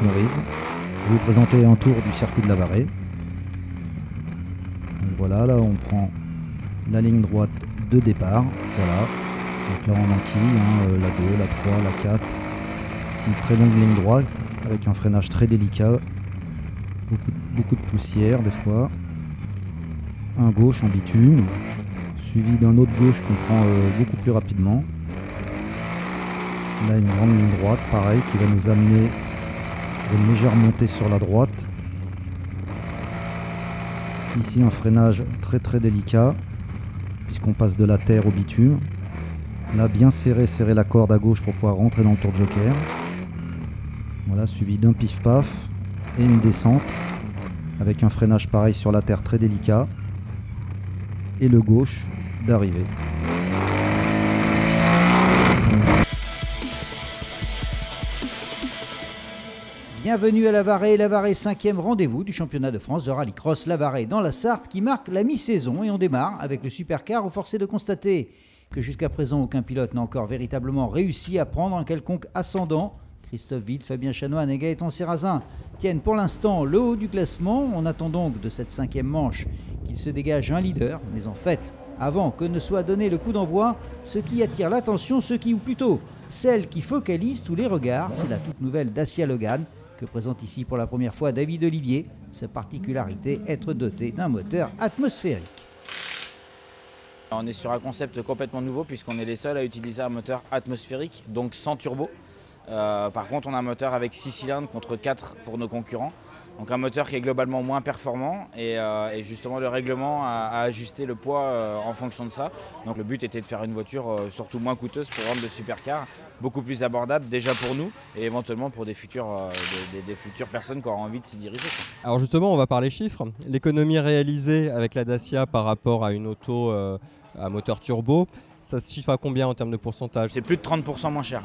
Maurice. Je vais vous présenter un tour du circuit de la Varée. Donc voilà, là on prend la ligne droite de départ. Voilà. Donc là on enquille la 2, la 3, la 4. Une très longue ligne droite avec un freinage très délicat. Beaucoup de poussière des fois. Un gauche en bitume, suivi d'un autre gauche qu'on prend beaucoup plus rapidement. Là une grande ligne droite, pareil, qui va nous amener sur une légère montée sur la droite. Ici un freinage très délicat, puisqu'on passe de la terre au bitume. Là bien serrer la corde à gauche pour pouvoir rentrer dans le tour de joker. Voilà, suivi d'un pif-paf et une descente, avec un freinage pareil sur la terre très délicat. Et le gauche d'arrivée. Bienvenue à la Varée 5e rendez-vous du championnat de France de rallycross La Varée dans la Sarthe qui marque la mi-saison et on démarre avec le supercar où force est de constater que jusqu'à présent aucun pilote n'a encore véritablement réussi à prendre un quelconque ascendant. Christophe Wild, Fabien Chanoine et Gaëtan Serrazin tiennent pour l'instant le haut du classement. On attend donc de cette 5e manche qu'il se dégage un leader, mais en fait, avant que ne soit donné le coup d'envoi, ce qui attire l'attention, ou plutôt celle qui focalise tous les regards, c'est la toute nouvelle Dacia Logan que présente ici pour la première fois David Olivier. Sa particularité, être doté d'un moteur atmosphérique. On est sur un concept complètement nouveau puisqu'on est les seuls à utiliser un moteur atmosphérique, donc sans turbo. Par contre, on a un moteur avec 6 cylindres contre 4 pour nos concurrents. Donc un moteur qui est globalement moins performant et justement le règlement a ajusté le poids en fonction de ça. Donc le but était de faire une voiture surtout moins coûteuse pour rendre le supercar beaucoup plus abordable déjà pour nous et éventuellement pour des futures personnes qui auront envie de s'y diriger. Alors justement, on va parler chiffres. L'économie réalisée avec la Dacia par rapport à une auto à moteur turbo, ça se chiffre à combien en termes de pourcentage? C'est plus de 30% moins cher.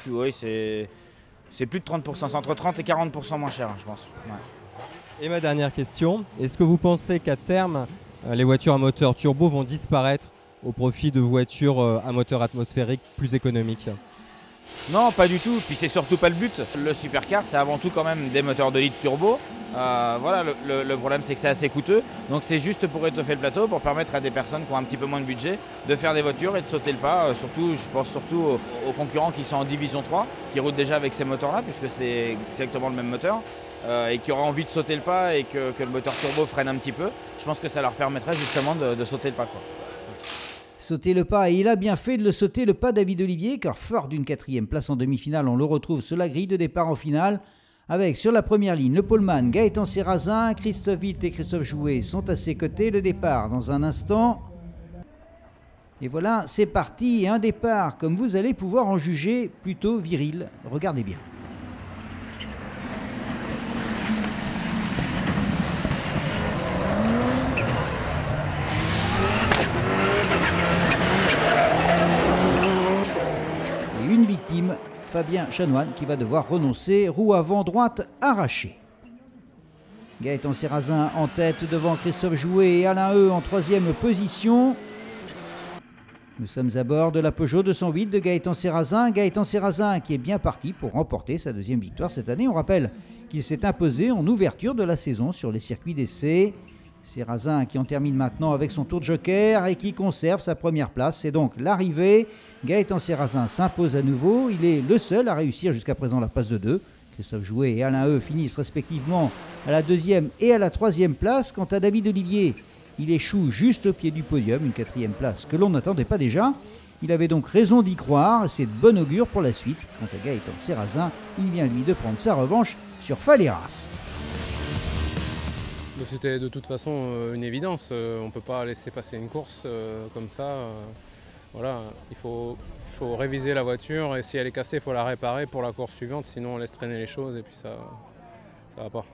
Oui, c'est plus de 30%, c'est entre 30 et 40% moins cher, je pense. Ouais. Et ma dernière question, est-ce que vous pensez qu'à terme, les voitures à moteur turbo vont disparaître au profit de voitures à moteur atmosphérique plus économiques? Non, pas du tout, puis c'est surtout pas le but. Le supercar, c'est avant tout quand même des moteurs de litre turbo. Voilà, le problème c'est que c'est assez coûteux, donc c'est juste pour étoffer le plateau, pour permettre à des personnes qui ont un petit peu moins de budget de faire des voitures et de sauter le pas. Surtout, je pense surtout aux concurrents qui sont en division 3, qui roulent déjà avec ces moteurs-là, puisque c'est exactement le même moteur, et qui auraient envie de sauter le pas et que le moteur turbo freine un petit peu. Je pense que ça leur permettrait justement de sauter le pas, quoi. Sauter le pas, et il a bien fait de le sauter le pas David Olivier, car fort d'une 4e place en demi-finale, on le retrouve sur la grille de départ en finale, avec sur la première ligne le poleman Gaëtan Serrazin, Christophe Wild et Christophe Jouet sont à ses côtés. Le départ dans un instant. Et voilà, c'est parti, un départ, comme vous allez pouvoir en juger, plutôt viril. Regardez bien. Une victime, Fabien Chanoine, qui va devoir renoncer, roue avant droite arrachée. Gaëtan Serrazin en tête devant Christophe Jouet et Alain Heu en 3e position. Nous sommes à bord de la Peugeot 208 de Gaëtan Serrazin. Gaëtan Serrazin qui est bien parti pour remporter sa 2e victoire cette année. On rappelle qu'il s'est imposé en ouverture de la saison sur les circuits d'essai. Serrazin qui en termine maintenant avec son tour de joker et qui conserve sa première place. C'est donc l'arrivée. Gaëtan Serrazin s'impose à nouveau. Il est le seul à réussir jusqu'à présent la passe de 2. Christophe Jouet et Alain Heu finissent respectivement à la 2e et à la 3e place. Quant à David Olivier, il échoue juste au pied du podium, une 4e place que l'on n'attendait pas déjà. Il avait donc raison d'y croire, c'est de bon augure pour la suite. Quant à Gaëtan Serrazin, il vient lui de prendre sa revanche sur Faleras. C'était de toute façon une évidence, on ne peut pas laisser passer une course comme ça. Voilà, il faut réviser la voiture et si elle est cassée, il faut la réparer pour la course suivante, sinon on laisse traîner les choses et puis ça ne va pas.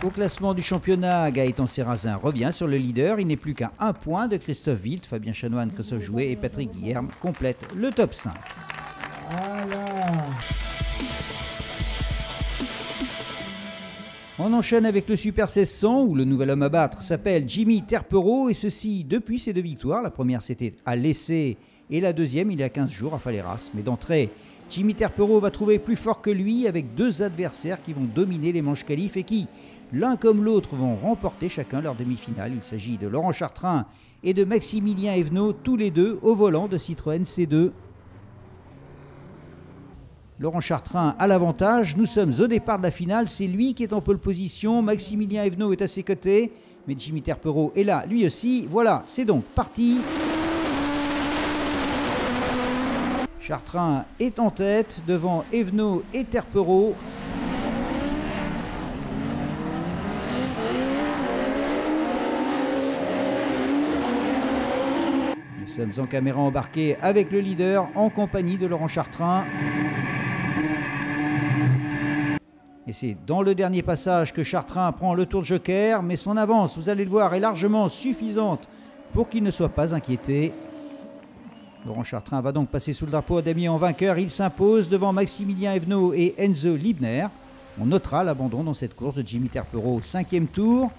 Au classement du championnat, Gaëtan Serrazin revient sur le leader. Il n'est plus qu'à 1 point de Christophe Wild. Fabien Chanoine, Christophe Jouet et Patrick Guilherme complètent le top 5. Voilà. On enchaîne avec le Super 1600 où le nouvel homme à battre s'appelle Jimmy Terpereau et ceci depuis ses 2 victoires. La première c'était à l'essai et la deuxième il y a 15 jours à Faleras. Mais d'entrée, Jimmy Terpero va trouver plus fort que lui avec deux adversaires qui vont dominer les manches qualifs et qui, l'un comme l'autre, vont remporter chacun leur demi-finale. Il s'agit de Laurent Chartrain et de Maximilien Evenot, tous les deux au volant de Citroën C2. Laurent Chartrain a l'avantage, nous sommes au départ de la finale, c'est lui qui est en pole position, Maximilien Evenot est à ses côtés, mais Jimmy Terpero est là lui aussi. Voilà, c'est donc parti. Chartrain est en tête devant Evenot et Terpero. Nous sommes en caméra embarquée avec le leader en compagnie de Laurent Chartrain. Et c'est dans le dernier passage que Chartrain prend le tour de joker, mais son avance, vous allez le voir, est largement suffisante pour qu'il ne soit pas inquiété. Laurent Chartrain va donc passer sous le drapeau d'Ami en vainqueur. Il s'impose devant Maximilien Evenot et Enzo Liebner. On notera l'abandon dans cette course de Jimmy Terpero, 5e tour.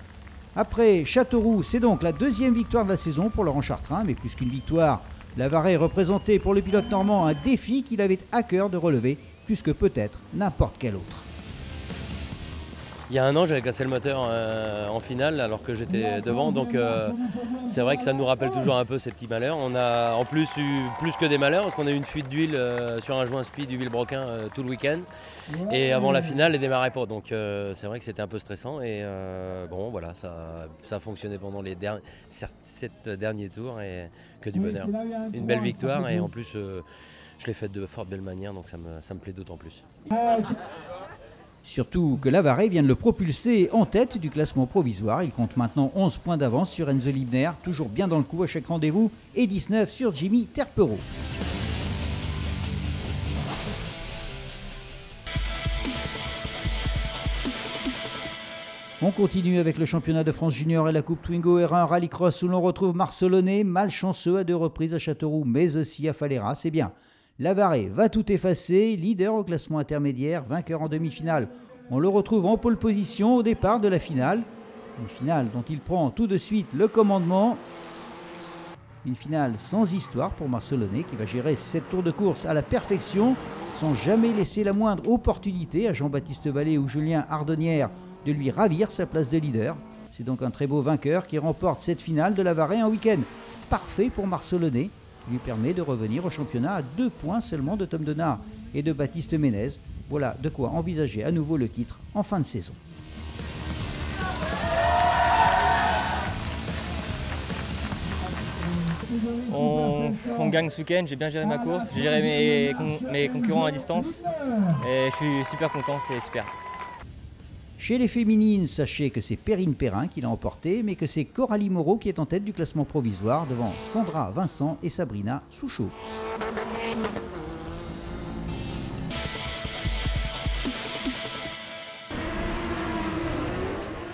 Après Châteauroux, c'est donc la deuxième victoire de la saison pour Laurent Chartrain, mais plus qu'une victoire, Lavaret représentait pour le pilote normand un défi qu'il avait à cœur de relever, plus que peut-être n'importe quel autre. Il y a un an, j'avais cassé le moteur en finale alors que j'étais devant, donc c'est vrai que ça nous rappelle toujours un peu ces petits malheurs. On a en plus eu plus que des malheurs parce qu'on a eu une fuite d'huile sur un joint speed du Villebroquin tout le week-end. Et avant la finale, elle ne démarrait pas, donc c'est vrai que c'était un peu stressant. Et bon, voilà, ça a fonctionné pendant les 7 derniers tours et que du bonheur. Une belle victoire et en plus, je l'ai faite de fort belle manière, donc ça me plaît d'autant plus. Surtout que Lavaret vient de le propulser en tête du classement provisoire. Il compte maintenant 11 points d'avance sur Enzo Liebner, toujours bien dans le coup à chaque rendez-vous, et 19 sur Jimmy Terpero. On continue avec le championnat de France junior et la Coupe Twingo R1 Rallycross où l'on retrouve Marcelonnet, malchanceux à 2 reprises à Châteauroux, mais aussi à Falera. C'est bien. Lavaret va tout effacer, leader au classement intermédiaire, vainqueur en demi-finale. On le retrouve en pole position au départ de la finale. Une finale dont il prend tout de suite le commandement. Une finale sans histoire pour Marcelonnet qui va gérer 7 tours de course à la perfection sans jamais laisser la moindre opportunité à Jean-Baptiste Vallée ou Julien Ardonnière de lui ravir sa place de leader. C'est donc un très beau vainqueur qui remporte cette finale de Lavaret en week-end parfait pour Marcelonnet. Lui permet de revenir au championnat à 2 points seulement de Tom Denard et de Baptiste Ménez. Voilà de quoi envisager à nouveau le titre en fin de saison. On gagne ce week-end, j'ai bien géré ma course, j'ai géré mes concurrents à distance et je suis super content, c'est super. Chez les féminines, sachez que c'est Perrine Perrin qui l'a emporté, mais que c'est Coralie Moreau qui est en tête du classement provisoire devant Sandra Vincent et Sabrina Souchot.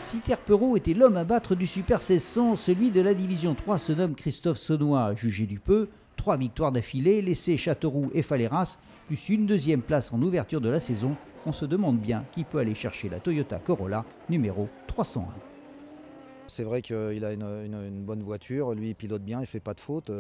Si Terpero était l'homme à battre du Super 1600, celui de la division 3 se nomme Christophe Saunois, jugé du peu. 3 victoires d'affilée, laissées Châteauroux et Falleras, plus une 2e place en ouverture de la saison. On se demande bien qui peut aller chercher la Toyota Corolla numéro 301. C'est vrai qu'il a une bonne voiture, lui il pilote bien, il ne fait pas de faute.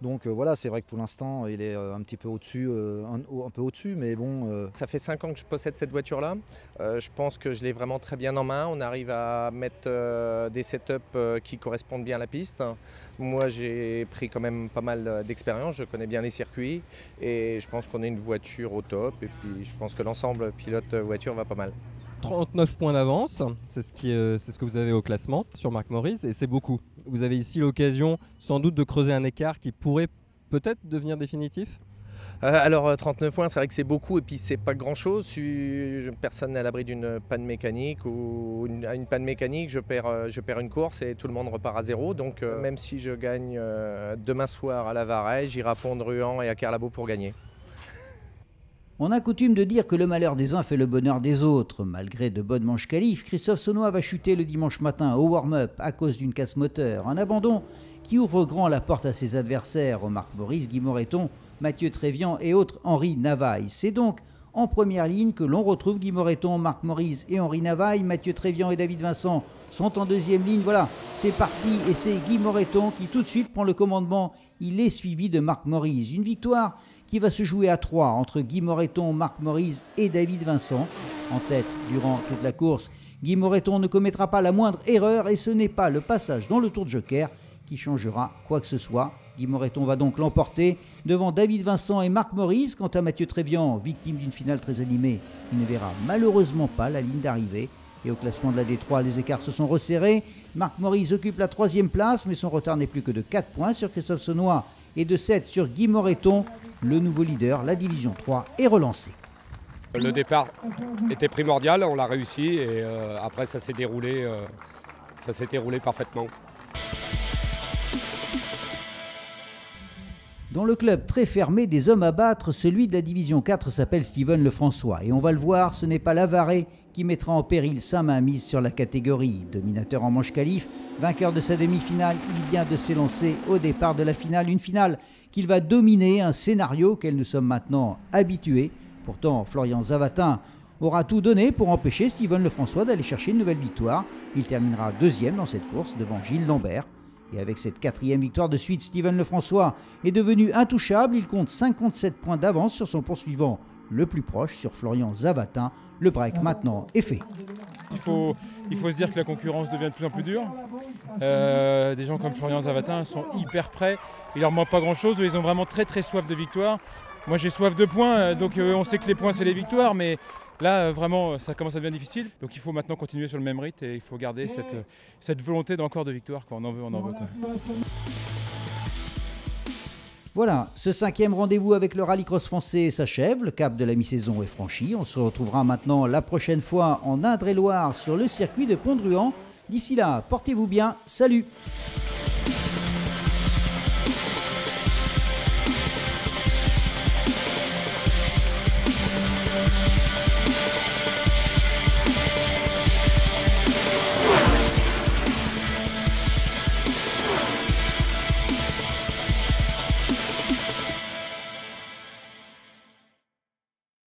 Donc voilà, c'est vrai que pour l'instant il est un petit peu au-dessus, un peu au-dessus, mais bon. Ça fait 5 ans que je possède cette voiture-là. Je pense que je l'ai vraiment très bien en main. On arrive à mettre des setups qui correspondent bien à la piste. Moi j'ai pris quand même pas mal d'expérience, je connais bien les circuits et je pense qu'on a une voiture au top et puis je pense que l'ensemble pilote-voiture va pas mal. 39 points d'avance, c'est ce que vous avez au classement sur Marc Maurice et c'est beaucoup. Vous avez ici l'occasion sans doute de creuser un écart qui pourrait peut-être devenir définitif. Alors 39 points, c'est vrai que c'est beaucoup et puis c'est pas grand chose. Personne n'est à l'abri d'une panne mécanique ou une panne mécanique, je perds une course et tout le monde repart à zéro. Donc même si je gagne demain soir à Lavaret, j'irai à Pont-de-Ruan et à Carlabo pour gagner. On a coutume de dire que le malheur des uns fait le bonheur des autres. Malgré de bonnes manches qualifs, Christophe Saunois va chuter le dimanche matin au warm-up à cause d'une casse moteur. Un abandon qui ouvre grand la porte à ses adversaires, Marc Maurice, Guy Moreton, Mathieu Trévian et autres Henri Navaille. C'est donc en première ligne que l'on retrouve Guy Moreton, Marc Maurice et Henri Navaille. Mathieu Trévian et David Vincent sont en deuxième ligne. Voilà, c'est parti et c'est Guy Moreton qui tout de suite prend le commandement. Il est suivi de Marc Maurice. Une victoire qui va se jouer à 3 entre Guy Moreton, Marc Maurice et David Vincent. En tête durant toute la course, Guy Moreton ne commettra pas la moindre erreur et ce n'est pas le passage dans le tour de joker qui changera quoi que ce soit. Guy Moreton va donc l'emporter devant David Vincent et Marc Maurice. Quant à Mathieu Trévian, victime d'une finale très animée, il ne verra malheureusement pas la ligne d'arrivée. Et au classement de la D3, les écarts se sont resserrés. Marc Maurice occupe la 3e place, mais son retard n'est plus que de 4 points sur Christophe Saunois et de 7 sur Guy Moreton. Le nouveau leader, la division 3, est relancée. Le départ était primordial, on l'a réussi et après ça s'est déroulé parfaitement. Dans le club très fermé des hommes à battre, celui de la division 4 s'appelle Steven Lefrançois. Et on va le voir, ce n'est pas Lavaré qui mettra en péril sa mainmise sur la catégorie. Dominateur en manche qualif, vainqueur de sa demi-finale, il vient de s'élancer au départ de la finale. Une finale qu'il va dominer, un scénario auquel nous sommes maintenant habitués. Pourtant, Florian Zavatin aura tout donné pour empêcher Steven Lefrançois d'aller chercher une nouvelle victoire. Il terminera 2e dans cette course devant Gilles Lambert. Et avec cette 4e victoire de suite, Steven Lefrançois est devenu intouchable. Il compte 57 points d'avance sur son poursuivant le plus proche, sur Florian Zavatin. Le break maintenant est fait. Il faut se dire que la concurrence devient de plus en plus dure. Des gens comme Florian Zavatin sont hyper prêts. Il leur manque pas grand-chose. Ils ont vraiment très très soif de victoire. Moi j'ai soif de points, donc on sait que les points c'est les victoires, mais là vraiment ça commence à devenir difficile. Donc il faut maintenant continuer sur le même rythme et il faut garder cette volonté d'encore de victoire. Quoi. On en veut. Quoi. Voilà, ce 5e rendez-vous avec le rallycross français s'achève. Le cap de la mi-saison est franchi. On se retrouvera maintenant la prochaine fois en Indre-et-Loire sur le circuit de Pont-de-Ruan. D'ici là, portez-vous bien. Salut!